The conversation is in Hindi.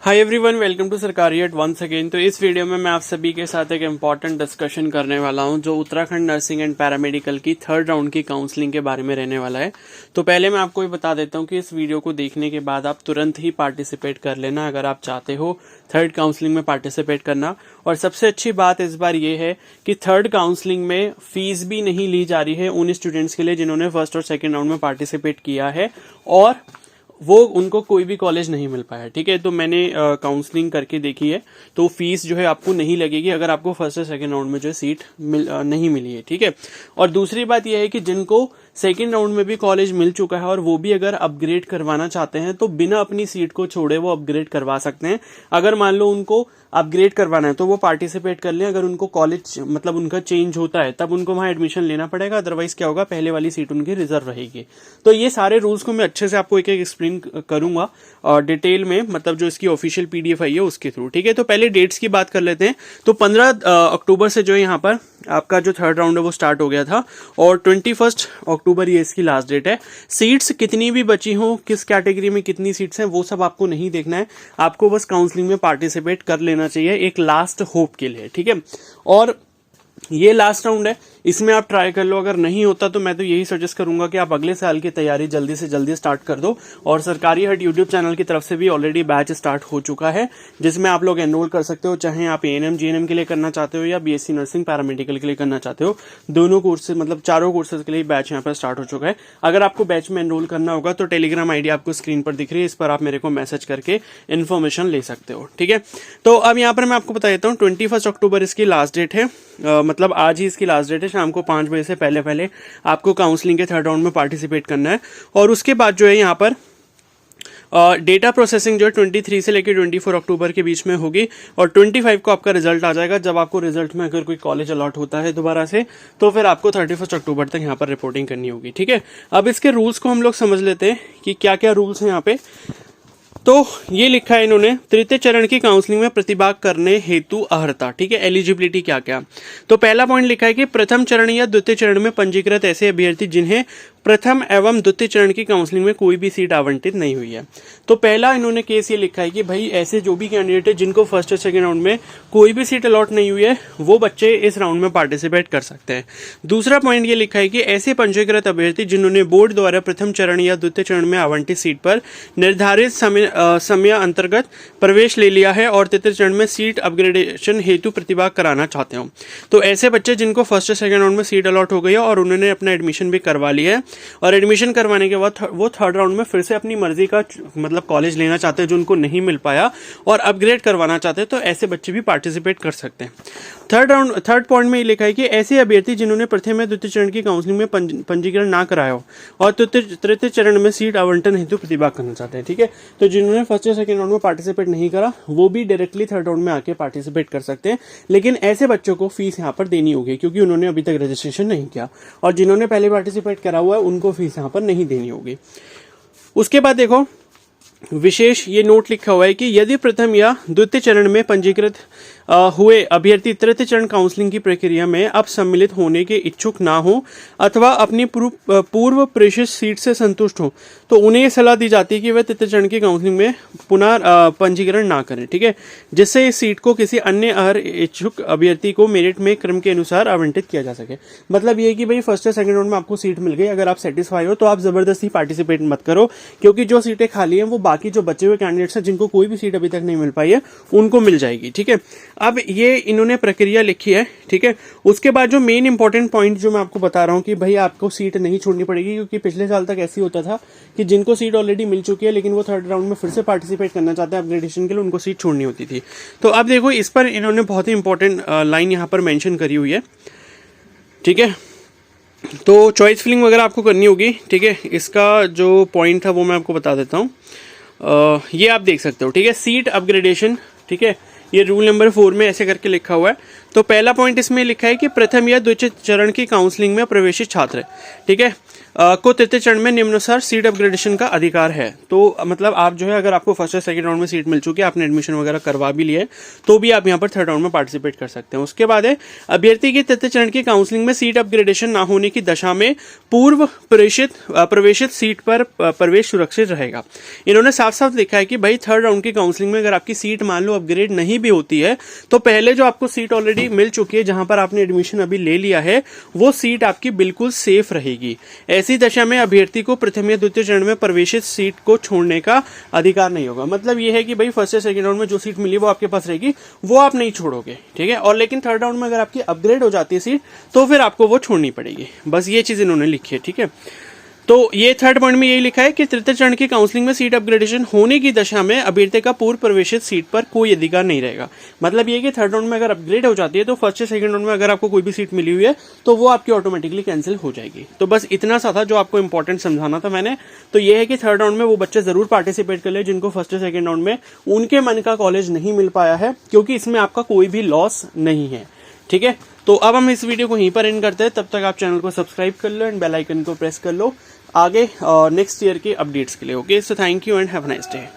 हाय एवरीवन, वेलकम टू सरकारी एट वंस अगेन। तो इस वीडियो में मैं आप सभी के साथ एक इम्पॉर्टेंट डिस्कशन करने वाला हूं जो उत्तराखंड नर्सिंग एंड पैरामेडिकल की थर्ड राउंड की काउंसलिंग के बारे में रहने वाला है। तो पहले मैं आपको ये बता देता हूं कि इस वीडियो को देखने के बाद आप तुरंत ही पार्टिसिपेट कर लेना अगर आप चाहते हो थर्ड काउंसलिंग में पार्टिसिपेट करना। और सबसे अच्छी बात इस बार ये है कि थर्ड काउंसलिंग में फीस भी नहीं ली जा रही है उन स्टूडेंट्स के लिए जिन्होंने फर्स्ट और सेकेंड राउंड में पार्टिसिपेट किया है और वो उनको कोई भी कॉलेज नहीं मिल पाया। ठीक है, तो मैंने काउंसलिंग करके देखी है, तो फीस जो है आपको नहीं लगेगी अगर आपको फर्स्ट और सेकंड राउंड में जो है सीट नहीं मिली है। ठीक है, और दूसरी बात यह है कि जिनको सेकेंड राउंड में भी कॉलेज मिल चुका है और वो भी अगर अपग्रेड करवाना चाहते हैं तो बिना अपनी सीट को छोड़े वो अपग्रेड करवा सकते हैं। अगर मान लो उनको अपग्रेड करवाना है तो वो पार्टिसिपेट कर लें। अगर उनको कॉलेज मतलब उनका चेंज होता है तब उनको वहां एडमिशन लेना पड़ेगा, अदरवाइज क्या होगा, पहले वाली सीट उनकी रिजर्व रहेगी। तो ये सारे रूल्स को मैं अच्छे से आपको एक एक एक्सप्लेन करूंगा और डिटेल में, मतलब जो इसकी ऑफिशियल पीडीएफ आई है उसके थ्रू। ठीक है, तो पहले डेट्स की बात कर लेते हैं। तो 15 अक्टूबर से जो है यहाँ पर आपका जो थर्ड राउंड है वो स्टार्ट हो गया था और 21 अक्टूबर ये इसकी लास्ट डेट है। सीट्स कितनी भी बची हो, किस कैटेगरी में कितनी सीट्स हैं, वो सब आपको नहीं देखना है, आपको बस काउंसलिंग में पार्टिसिपेट कर लेना चाहिए एक लास्ट होप के लिए। ठीक है, और ये लास्ट राउंड है, इसमें आप ट्राई कर लो। अगर नहीं होता तो मैं तो यही सजेस्ट करूंगा कि आप अगले साल की तैयारी जल्दी से जल्दी स्टार्ट कर दो। और सरकारी हट यूट्यूब चैनल की तरफ से भी ऑलरेडी बैच स्टार्ट हो चुका है जिसमें आप लोग एनरोल कर सकते हो, चाहे आप एएनएम जीएनएम के लिए करना चाहते हो या बीएससी नर्सिंग पैरामेडिकल के लिए करना चाहते हो। दोनों कोर्सेज मतलब चारों कोर्सेज के लिए बैच यहाँ पर स्टार्ट हो चुका है। अगर आपको बैच में एनरोल करना होगा तो टेलीग्राम आईडी आपको स्क्रीन पर दिख रही है, इस पर आप मेरे को मैसेज करके इन्फॉर्मेशन ले सकते हो। ठीक है, तो अब यहाँ पर मैं आपको बता देता हूँ 21 अक्टूबर इसकी लास्ट डेट है, मतलब आज ही इसकी लास्ट डेट है। शाम को 5 बजे से पहले पहले आपको काउंसलिंग के थर्ड राउंड में पार्टिसिपेट करना है। और उसके बाद जो है यहाँ पर डेटा प्रोसेसिंग जो है 23 से लेकर 24 अक्टूबर के बीच में होगी और 25 को आपका रिजल्ट आ जाएगा। जब आपको रिजल्ट में अगर कोई कॉलेज अलॉट होता है दोबारा से तो फिर आपको 31 अक्टूबर तक यहाँ पर रिपोर्टिंग करनी होगी। ठीक है, अब इसके रूल्स को हम लोग समझ लेते हैं कि क्या क्या रूल्स हैं यहाँ पे। तो ये लिखा है इन्होंने, तृतीय चरण की काउंसलिंग में प्रतिभाग करने हेतु अर्हता। ठीक है, एलिजिबिलिटी क्या क्या। तो पहला पॉइंट लिखा है कि प्रथम चरण या द्वितीय चरण में पंजीकृत ऐसे अभ्यर्थी जिन्हें प्रथम एवं द्वितीय चरण की काउंसलिंग में कोई भी सीट आवंटित नहीं हुई है। तो पहला इन्होंने केस ये लिखा है कि भाई ऐसे जो भी कैंडिडेट है जिनको फर्स्ट और सेकंड राउंड में कोई भी सीट अलॉट नहीं हुई है वो बच्चे इस राउंड में पार्टिसिपेट कर सकते हैं। दूसरा पॉइंट ये लिखा है कि ऐसे पंजीकृत अभ्यर्थी जिन्होंने बोर्ड द्वारा प्रथम चरण या द्वितीय चरण में आवंटित सीट पर निर्धारित समय अंतर्गत प्रवेश ले लिया है और तृतीय चरण में सीट अपग्रेडेशन हेतु प्रतिभाग कराना चाहते हो। तो ऐसे बच्चे जिनको फर्स्ट और सेकंड राउंड में सीट अलॉट हो गई है और उन्होंने अपना एडमिशन भी करवा लिया है और एडमिशन करवाने के बाद वो थर्ड राउंड में फिर से अपनी मर्जी का मतलब कॉलेज लेना चाहते हैं जो उनको नहीं मिल पाया और अपग्रेड करवाना चाहते हैं, तो ऐसे बच्चे भी पार्टिसिपेट कर सकते हैं। थर्ड पॉइंट में ये लिखा है कि ऐसे अभ्यर्थी जिन्होंने प्रथम या द्वितीय चरण की काउंसलिंग में पंजीकरण ना कराया हो और तृतीय चरण में सीट आवंटन हेतु प्रतिभाग करना चाहते हैं। ठीक है, तो जिन्होंने फर्स्ट या सेकंड राउंड में पार्टिसिपेट नहीं करा वो भी डायरेक्टली थर्ड राउंड में आके पार्टिसिपेट कर सकते हैं, लेकिन ऐसे बच्चों को फीस यहाँ पर देनी होगी क्योंकि उन्होंने अभी तक रजिस्ट्रेशन नहीं किया, और जिन्होंने पहले पार्टिसिपेट करा हुआ है उनको फीस यहाँ पर नहीं देनी होगी। उसके बाद देखो विशेष ये नोट लिखा हुआ है कि यदि प्रथम या द्वितीय चरण में पंजीकृत हुए अभ्यर्थी तृतीय चरण काउंसलिंग की प्रक्रिया में अब सम्मिलित होने के इच्छुक ना हो अथवा अपनी पूर्व प्रेषित सीट से संतुष्ट हो तो उन्हें सलाह दी जाती है कि वे तृतीय चरण की काउंसलिंग में पुनः पंजीकरण ना करें। ठीक है, जिससे इस सीट को किसी अन्य अर्ह इच्छुक अभ्यर्थी को मेरिट में क्रम के अनुसार आवंटित किया जा सके। मतलब ये कि भाई फर्स्ट या सेकंड राउंड में आपको सीट मिल गई, अगर आप सेटिस्फाई हो तो आप जबरदस्ती पार्टिसिपेट मत करो, क्योंकि जो सीटें खाली हैं वो बाकी जो बचे हुए कैंडिडेट्स हैं जिनको कोई भी सीट अभी तक नहीं मिल पाई है उनको मिल जाएगी। ठीक है, अब ये इन्होंने प्रक्रिया लिखी है। ठीक है, उसके बाद जो मेन इंपॉर्टेंट पॉइंट जो मैं आपको बता रहा हूँ कि भाई आपको सीट नहीं छोड़नी पड़ेगी, क्योंकि पिछले साल तक ऐसे ही होता था कि जिनको सीट ऑलरेडी मिल चुकी है लेकिन वो थर्ड राउंड में फिर से पार्टिसिपेट करना चाहते हैं अपग्रेडेशन के लिए, उनको सीट छोड़नी होती थी। तो अब देखो इस पर इन्होंने बहुत ही इंपॉर्टेंट लाइन यहाँ पर मेंशन करी हुई है। ठीक है, तो चॉइस फिलिंग वगैरह आपको करनी होगी। ठीक है, इसका जो पॉइंट था वो मैं आपको बता देता हूँ, ये आप देख सकते हो। ठीक है, सीट अपग्रेडेशन, ठीक है, ये रूल नंबर 4 में ऐसे करके लिखा हुआ है। तो पहला पॉइंट इसमें लिखा है कि प्रथम या द्वितीय चरण की काउंसलिंग में प्रवेशित छात्र, ठीक है, को तृतीय चरण में निम्नानुसार सीट अपग्रेडेशन का अधिकार है। तो मतलब आप जो है अगर आपको फर्स्ट या सेकंड राउंड में सीट मिल चुकी है, आपने एडमिशन वगैरह करवा भी लिए, तो भी आप यहाँ पर थर्ड राउंड में पार्टिसिपेट कर सकते हैं। उसके बाद है अभ्यर्थी की तृतीय चरण की काउंसलिंग में सीट अपग्रेडेशन न होने की दशा में पूर्व प्रवेशित सीट पर प्रवेश सुरक्षित रहेगा। इन्होंने साफ साफ लिखा है कि भाई थर्ड राउंड की काउंसलिंग में अगर आपकी सीट मान लो अपग्रेड नहीं भी होती है, तो पहले जो आपको सीट ऑलरेडी मिल चुकी है, जहां पर आपने एडमिशन अभी ले लिया है, वो सीट आपकी बिल्कुल सेफ रहेगी। ऐसी दशा में अभ्यर्थी को प्रथम या द्वितीय चरण में प्रवेशित सीट को छोड़ने का अधिकार नहीं होगा। मतलब ये है कि भाई फर्स्ट या सेकंड राउंड में जो सीट मिली वो आपके पास रहेगी, वो आप नहीं छोड़ोगे, ठीक है। और लेकिन थर्ड राउंड में अगर आपकी अपग्रेड हो जाती है सीट, तो फिर आपको वो छोड़नी पड़ेगी। बस ये चीज इन्होंने लिखी है, ठीक है। तो ये थर्ड पॉइंट में यही लिखा है कि तृतीय चरण की काउंसलिंग में सीट अपग्रेडेशन होने की दशा में अभ्यर्थी का पूर्व प्रवेशित सीट पर कोई अधिकार नहीं रहेगा। मतलब ये कि थर्ड राउंड में अगर अपग्रेड हो जाती है, तो फर्स्ट या सेकंड राउंड में अगर आपको कोई भी सीट मिली हुई है, तो वो आपकी ऑटोमेटिकली कैंसिल हो जाएगी। तो बस इतना सा था जो आपको इंपॉर्टेंट समझाना था मैंने। तो ये है कि थर्ड राउंड में वो बच्चे जरूर पार्टिसिपेट कर ले जिनको फर्स्ट या सेकंड राउंड में उनके मन का कॉलेज नहीं मिल पाया है, क्योंकि इसमें आपका कोई भी लॉस नहीं है, ठीक है। तो अब हम इस वीडियो को यहीं पर एंड करते हैं। तब तक आप चैनल को सब्सक्राइब कर लो एंड बेल आइकन को प्रेस कर लो आगे नेक्स्ट ईयर के अपडेट्स के लिए। Okay, so thank you and have a nice day.